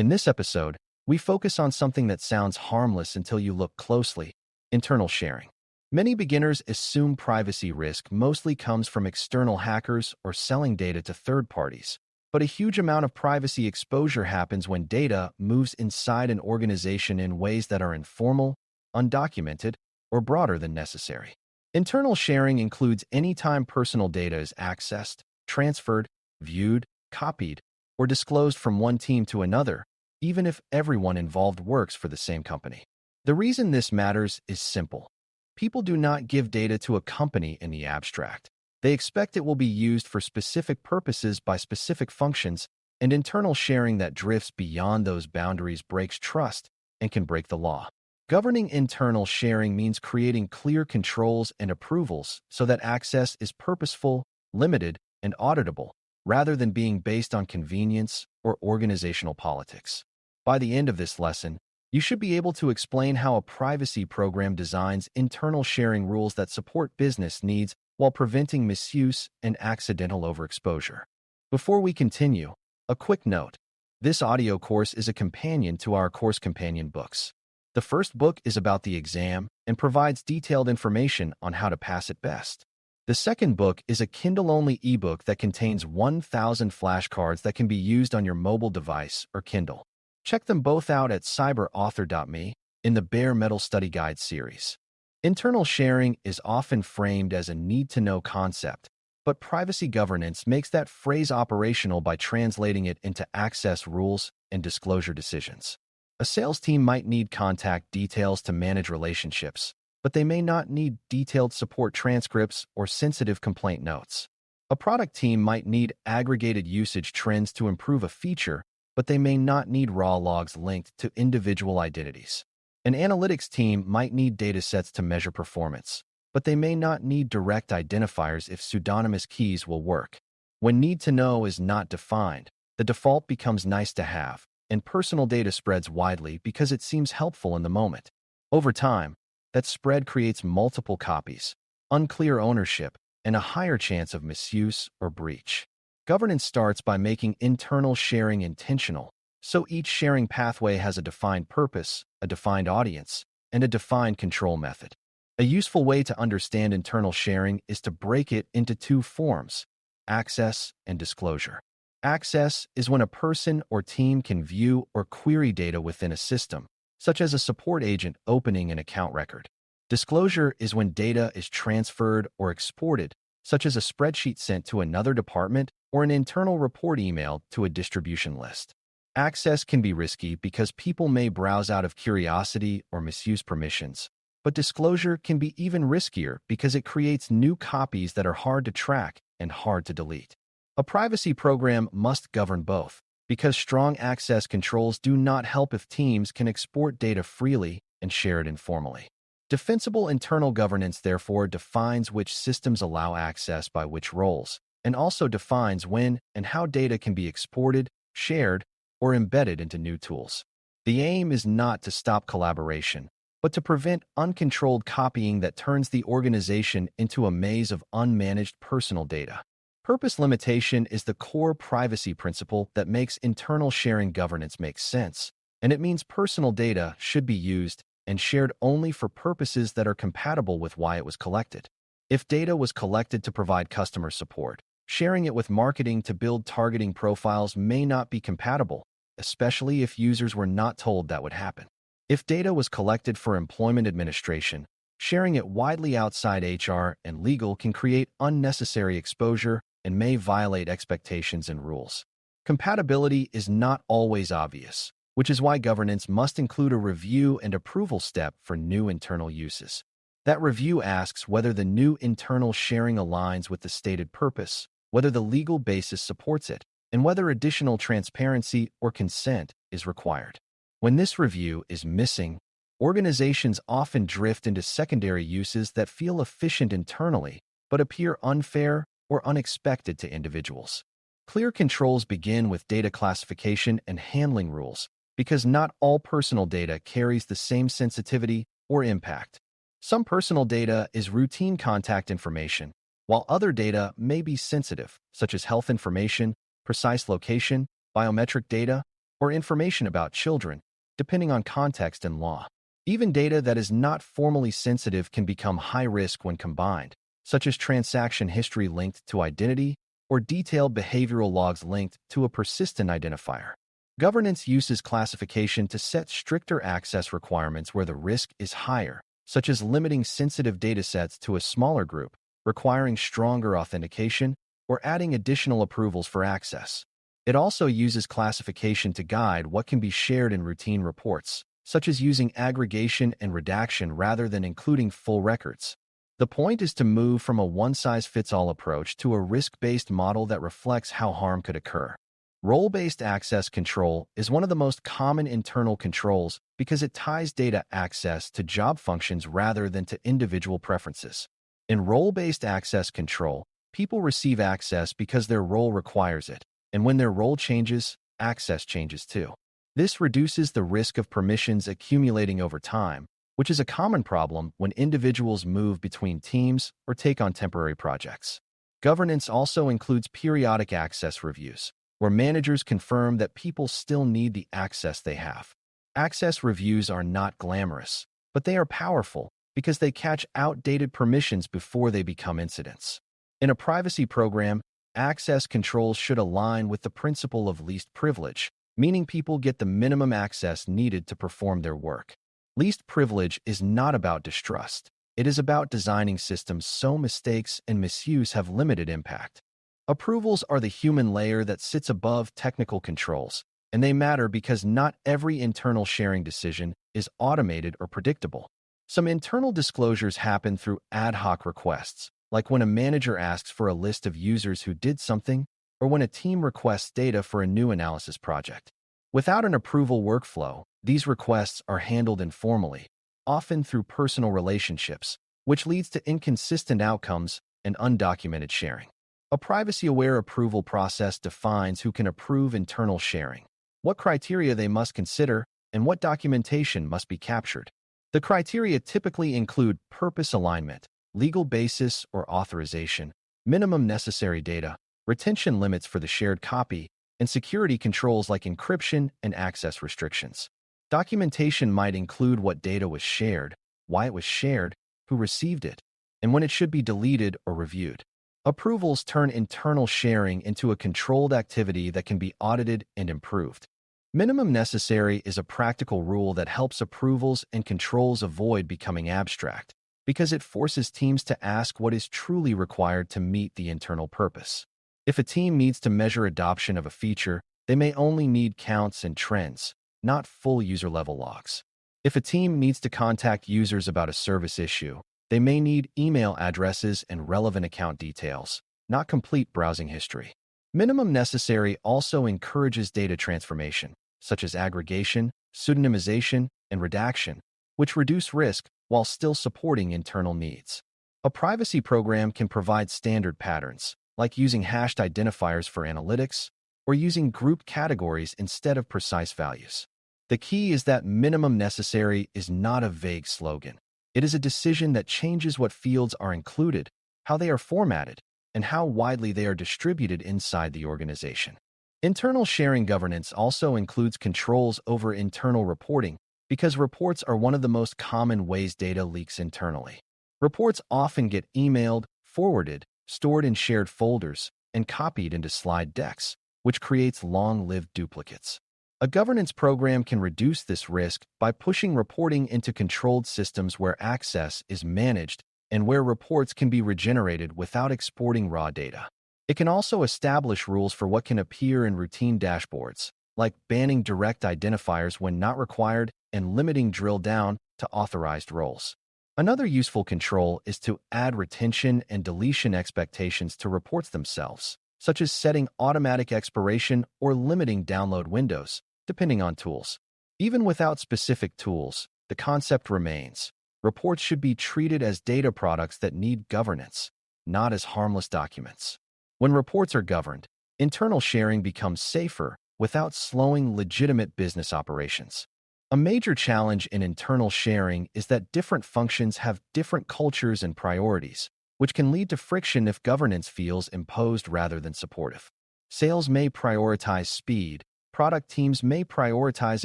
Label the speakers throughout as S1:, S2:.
S1: In this episode, we focus on something that sounds harmless until you look closely: internal sharing. Many beginners assume privacy risk mostly comes from external hackers or selling data to third parties. But a huge amount of privacy exposure happens when data moves inside an organization in ways that are informal, undocumented, or broader than necessary. Internal sharing includes any time personal data is accessed, transferred, viewed, copied, or disclosed from one team to another, even if everyone involved works for the same company. The reason this matters is simple. People do not give data to a company in the abstract. They expect it will be used for specific purposes by specific functions, and internal sharing that drifts beyond those boundaries breaks trust and can break the law. Governing internal sharing means creating clear controls and approvals so that access is purposeful, limited, and auditable, rather than being based on convenience or organizational politics. By the end of this lesson, you should be able to explain how a privacy program designs internal sharing rules that support business needs while preventing misuse and accidental overexposure. Before we continue, a quick note. This audio course is a companion to our course companion books. The first book is about the exam and provides detailed information on how to pass it best. The second book is a Kindle-only ebook that contains 1,000 flashcards that can be used on your mobile device or Kindle. Check them both out at CIPM in the Bare Metal Study Guide series. Internal sharing is often framed as a need-to-know concept, but privacy governance makes that phrase operational by translating it into access rules and disclosure decisions. A sales team might need contact details to manage relationships, but they may not need detailed support transcripts or sensitive complaint notes. A product team might need aggregated usage trends to improve a feature, but they may not need raw logs linked to individual identities. An analytics team might need datasets to measure performance, but they may not need direct identifiers if pseudonymous keys will work. When need to know is not defined, the default becomes nice to have, and personal data spreads widely because it seems helpful in the moment. Over time, that spread creates multiple copies, unclear ownership, and a higher chance of misuse or breach. Governance starts by making internal sharing intentional, so each sharing pathway has a defined purpose, a defined audience, and a defined control method. A useful way to understand internal sharing is to break it into two forms: access and disclosure. Access is when a person or team can view or query data within a system, such as a support agent opening an account record. Disclosure is when data is transferred or exported, such as a spreadsheet sent to another department or an internal report emailed to a distribution list. Access can be risky because people may browse out of curiosity or misuse permissions, but disclosure can be even riskier because it creates new copies that are hard to track and hard to delete. A privacy program must govern both, because strong access controls do not help if teams can export data freely and share it informally. Defensible internal governance, therefore, defines which systems allow access by which roles, and also defines when and how data can be exported, shared, or embedded into new tools. The aim is not to stop collaboration, but to prevent uncontrolled copying that turns the organization into a maze of unmanaged personal data. Purpose limitation is the core privacy principle that makes internal sharing governance make sense, and it means personal data should be used and shared only for purposes that are compatible with why it was collected. If data was collected to provide customer support, sharing it with marketing to build targeting profiles may not be compatible, especially if users were not told that would happen. If data was collected for employment administration, sharing it widely outside HR and legal can create unnecessary exposure and may violate expectations and rules. Compatibility is not always obvious, which is why governance must include a review and approval step for new internal uses. That review asks whether the new internal sharing aligns with the stated purpose, whether the legal basis supports it, and whether additional transparency or consent is required. When this review is missing, organizations often drift into secondary uses that feel efficient internally but appear unfair or unexpected to individuals. Clear controls begin with data classification and handling rules, because not all personal data carries the same sensitivity or impact. Some personal data is routine contact information, while other data may be sensitive, such as health information, precise location, biometric data, or information about children, depending on context and law. Even data that is not formally sensitive can become high risk when combined, such as transaction history linked to identity or detailed behavioral logs linked to a persistent identifier. Governance uses classification to set stricter access requirements where the risk is higher, such as limiting sensitive datasets to a smaller group, requiring stronger authentication, or adding additional approvals for access. It also uses classification to guide what can be shared in routine reports, such as using aggregation and redaction rather than including full records. The point is to move from a one-size-fits-all approach to a risk-based model that reflects how harm could occur. Role-based access control is one of the most common internal controls because it ties data access to job functions rather than to individual preferences. In role-based access control, people receive access because their role requires it, and when their role changes, access changes too. This reduces the risk of permissions accumulating over time, which is a common problem when individuals move between teams or take on temporary projects. Governance also includes periodic access reviews, where managers confirm that people still need the access they have. Access reviews are not glamorous, but they are powerful because they catch outdated permissions before they become incidents. In a privacy program, access controls should align with the principle of least privilege, meaning people get the minimum access needed to perform their work. Least privilege is not about distrust. It is about designing systems so mistakes and misuse have limited impact. Approvals are the human layer that sits above technical controls, and they matter because not every internal sharing decision is automated or predictable. Some internal disclosures happen through ad hoc requests, like when a manager asks for a list of users who did something, or when a team requests data for a new analysis project. Without an approval workflow, these requests are handled informally, often through personal relationships, which leads to inconsistent outcomes and undocumented sharing. A privacy-aware approval process defines who can approve internal sharing, what criteria they must consider, and what documentation must be captured. The criteria typically include purpose alignment, legal basis or authorization, minimum necessary data, retention limits for the shared copy, and security controls like encryption and access restrictions. Documentation might include what data was shared, why it was shared, who received it, and when it should be deleted or reviewed. Approvals turn internal sharing into a controlled activity that can be audited and improved. Minimum necessary is a practical rule that helps approvals and controls avoid becoming abstract, because it forces teams to ask what is truly required to meet the internal purpose. If a team needs to measure adoption of a feature, they may only need counts and trends, not full user-level logs. If a team needs to contact users about a service issue, they may need email addresses and relevant account details, not complete browsing history. Minimum necessary also encourages data transformation, such as aggregation, pseudonymization, and redaction, which reduce risk while still supporting internal needs. A privacy program can provide standard patterns, like using hashed identifiers for analytics or using group categories instead of precise values. The key is that minimum necessary is not a vague slogan. It is a decision that changes what fields are included, how they are formatted, and how widely they are distributed inside the organization. Internal sharing governance also includes controls over internal reporting because reports are one of the most common ways data leaks internally. Reports often get emailed, forwarded, stored in shared folders, and copied into slide decks, which creates long-lived duplicates. A governance program can reduce this risk by pushing reporting into controlled systems where access is managed and where reports can be regenerated without exporting raw data. It can also establish rules for what can appear in routine dashboards, like banning direct identifiers when not required and limiting drill down to authorized roles. Another useful control is to add retention and deletion expectations to reports themselves, such as setting automatic expiration or limiting download windows, depending on tools. Even without specific tools, the concept remains. Reports should be treated as data products that need governance, not as harmless documents. When reports are governed, internal sharing becomes safer without slowing legitimate business operations. A major challenge in internal sharing is that different functions have different cultures and priorities, which can lead to friction if governance feels imposed rather than supportive. Sales may prioritize speed, product teams may prioritize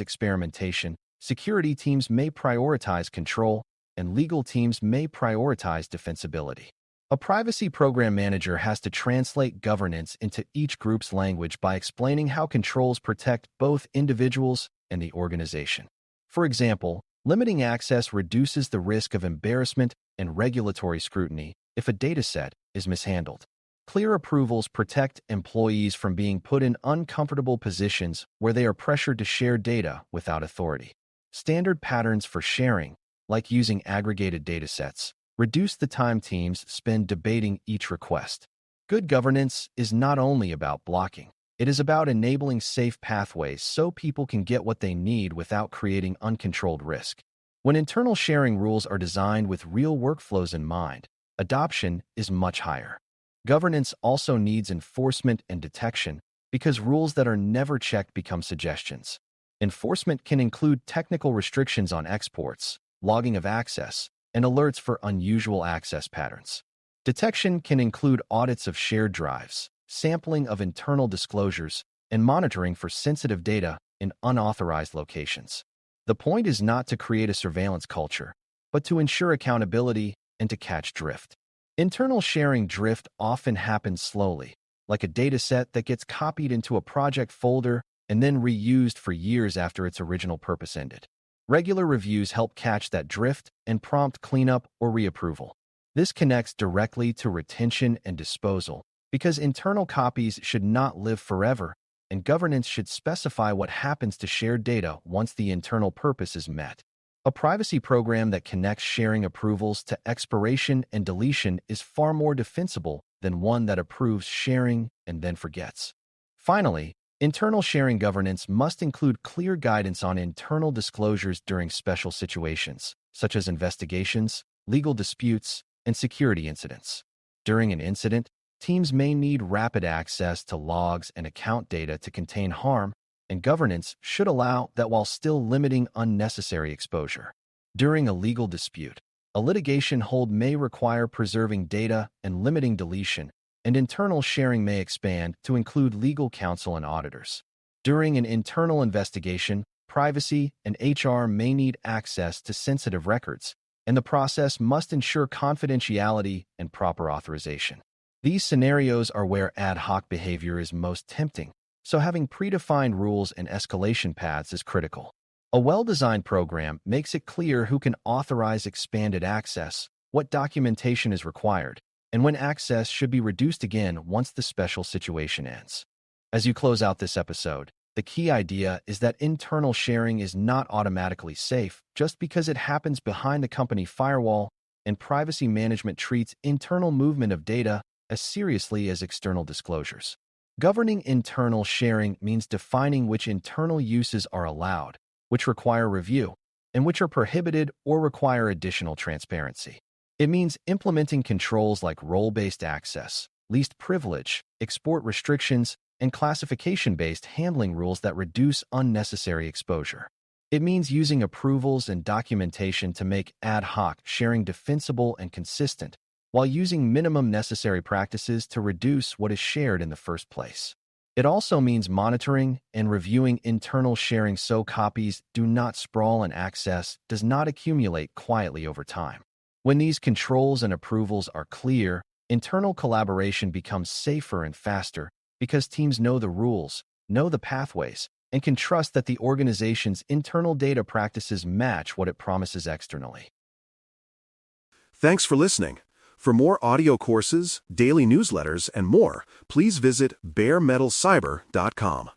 S1: experimentation, security teams may prioritize control, and legal teams may prioritize defensibility. A privacy program manager has to translate governance into each group's language by explaining how controls protect both individuals and the organization. For example, limiting access reduces the risk of embarrassment and regulatory scrutiny if a dataset is mishandled. Clear approvals protect employees from being put in uncomfortable positions where they are pressured to share data without authority. Standard patterns for sharing, like using aggregated datasets, reduce the time teams spend debating each request. Good governance is not only about blocking. It is about enabling safe pathways so people can get what they need without creating uncontrolled risk. When internal sharing rules are designed with real workflows in mind, adoption is much higher. Governance also needs enforcement and detection because rules that are never checked become suggestions. Enforcement can include technical restrictions on exports, logging of access, and alerts for unusual access patterns. Detection can include audits of shared drives, sampling of internal disclosures, and monitoring for sensitive data in unauthorized locations. The point is not to create a surveillance culture, but to ensure accountability and to catch drift. Internal sharing drift often happens slowly, like a dataset that gets copied into a project folder and then reused for years after its original purpose ended. Regular reviews help catch that drift and prompt cleanup or reapproval. This connects directly to retention and disposal, because internal copies should not live forever, and governance should specify what happens to shared data once the internal purpose is met. A privacy program that connects sharing approvals to expiration and deletion is far more defensible than one that approves sharing and then forgets. Finally, internal sharing governance must include clear guidance on internal disclosures during special situations, such as investigations, legal disputes, and security incidents. During an incident, teams may need rapid access to logs and account data to contain harm, and governance should allow that while still limiting unnecessary exposure. During a legal dispute, a litigation hold may require preserving data and limiting deletion, and internal sharing may expand to include legal counsel and auditors. During an internal investigation, privacy and HR may need access to sensitive records, and the process must ensure confidentiality and proper authorization. These scenarios are where ad hoc behavior is most tempting, so having predefined rules and escalation paths is critical. A well-designed program makes it clear who can authorize expanded access, what documentation is required, and when access should be reduced again once the special situation ends. As you close out this episode, the key idea is that internal sharing is not automatically safe just because it happens behind the company firewall, and privacy management treats internal movement of data as seriously as external disclosures. Governing internal sharing means defining which internal uses are allowed, which require review, and which are prohibited or require additional transparency. It means implementing controls like role-based access, least privilege, export restrictions, and classification-based handling rules that reduce unnecessary exposure. It means using approvals and documentation to make ad hoc sharing defensible and consistent, while using minimum necessary practices to reduce what is shared in the first place. It also means monitoring and reviewing internal sharing so copies do not sprawl and access does not accumulate quietly over time. When these controls and approvals are clear, internal collaboration becomes safer and faster because teams know the rules, know the pathways, and can trust that the organization's internal data practices match what it promises externally.
S2: Thanks for listening. For more audio courses, daily newsletters, and more, please visit BareMetalCyber.com.